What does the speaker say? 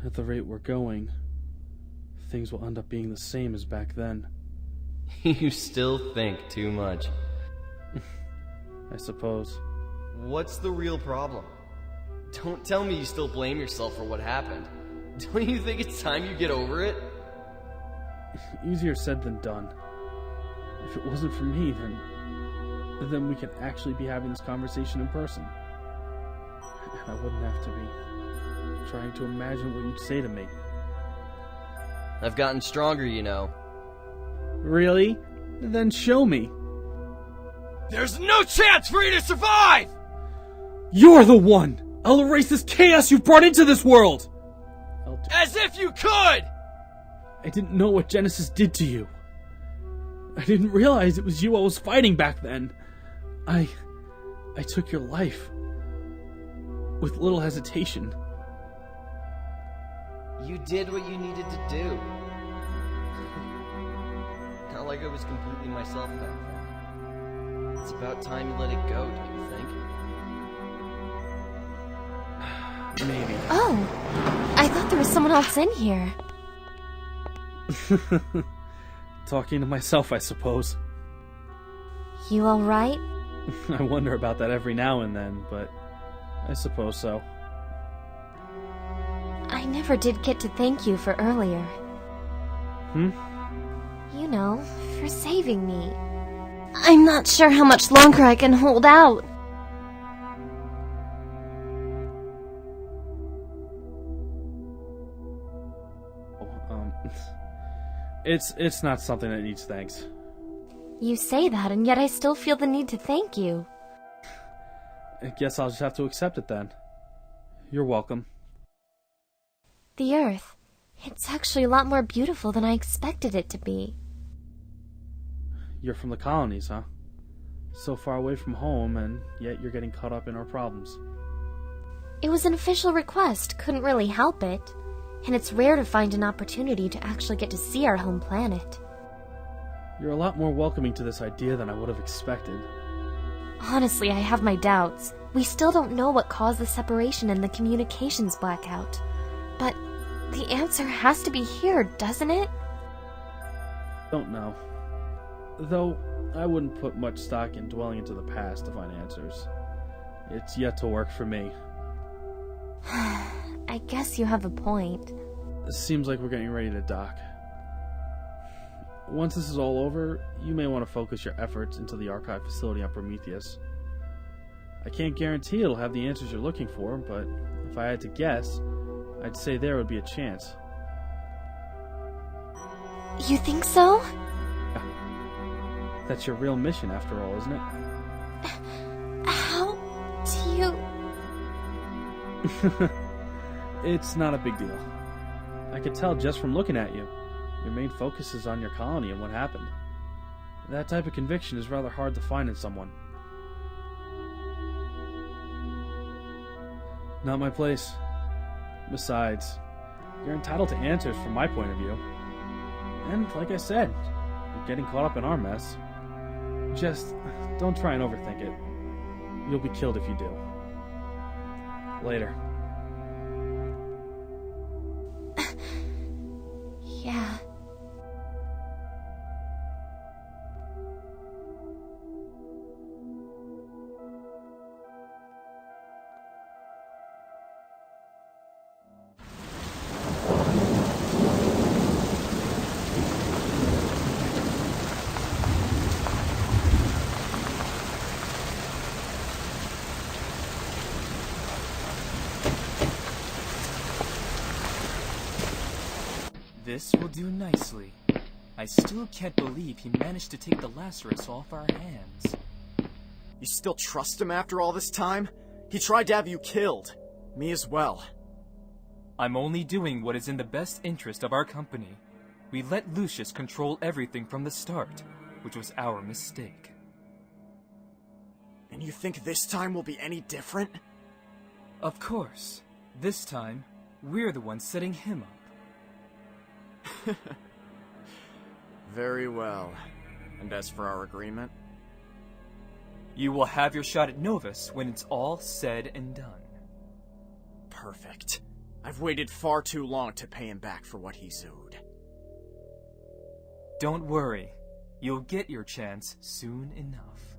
At the rate we're going, things will end up being the same as back then. You still think too much. I suppose. What's the real problem? Don't tell me you still blame yourself for what happened. Don't you think it's time you get over it? Easier said than done. If it wasn't for me, then we could actually be having this conversation in person. And I wouldn't have to be trying to imagine what you'd say to me. I've gotten stronger, you know. Really? Then show me. There's no chance for you to survive! You're the one! I'll erase this chaos you've brought into this world! As if you could! I didn't know what Genesis did to you. I didn't realize it was you I was fighting back then. I took your life. With little hesitation. You did what you needed to do. Not like I was completely myself back then. It's about time you let it go, don't you think? Maybe. Oh, I thought there was someone else in here. Talking to myself, I suppose. You alright? I wonder about that every now and then, but I suppose so. I never did get to thank you for earlier. You know, for saving me. I'm not sure how much longer I can hold out. It's not something that needs thanks. You say that, and yet I still feel the need to thank you. I guess I'll just have to accept it then. You're welcome. The Earth. It's actually a lot more beautiful than I expected it to be. You're from the colonies, huh? So far away from home, and yet you're getting caught up in our problems. It was an official request, couldn't really help it. And it's rare to find an opportunity to actually get to see our home planet. You're a lot more welcoming to this idea than I would have expected. Honestly, I have my doubts. We still don't know what caused the separation and the communications blackout. But the answer has to be here, doesn't it? Don't know. Though, I wouldn't put much stock in dwelling into the past to find answers. It's yet to work for me. I guess you have a point. Seems like we're getting ready to dock. Once this is all over, you may want to focus your efforts into the archive facility on Prometheus. I can't guarantee it'll have the answers you're looking for, but if I had to guess, I'd say there would be a chance. You think so? That's your real mission after all, isn't it? How do you... It's not a big deal. I could tell just from looking at you. Your main focus is on your colony and what happened. That type of conviction is rather hard to find in someone. Not my place. Besides, you're entitled to answers from my point of view. And like I said, you're getting caught up in our mess. Just don't try and overthink it. You'll be killed if you do. Later. Yeah. This will do nicely. I still can't believe he managed to take the Lazarus off our hands. You still trust him after all this time? He tried to have you killed. Me as well. I'm only doing what is in the best interest of our company. We let Lucius control everything from the start, which was our mistake. And you think this time will be any different? Of course. This time, we're the ones setting him up. Very well. And as for our agreement? You will have your shot at Novus when it's all said and done. Perfect. I've waited far too long to pay him back for what he's owed. Don't worry. You'll get your chance soon enough.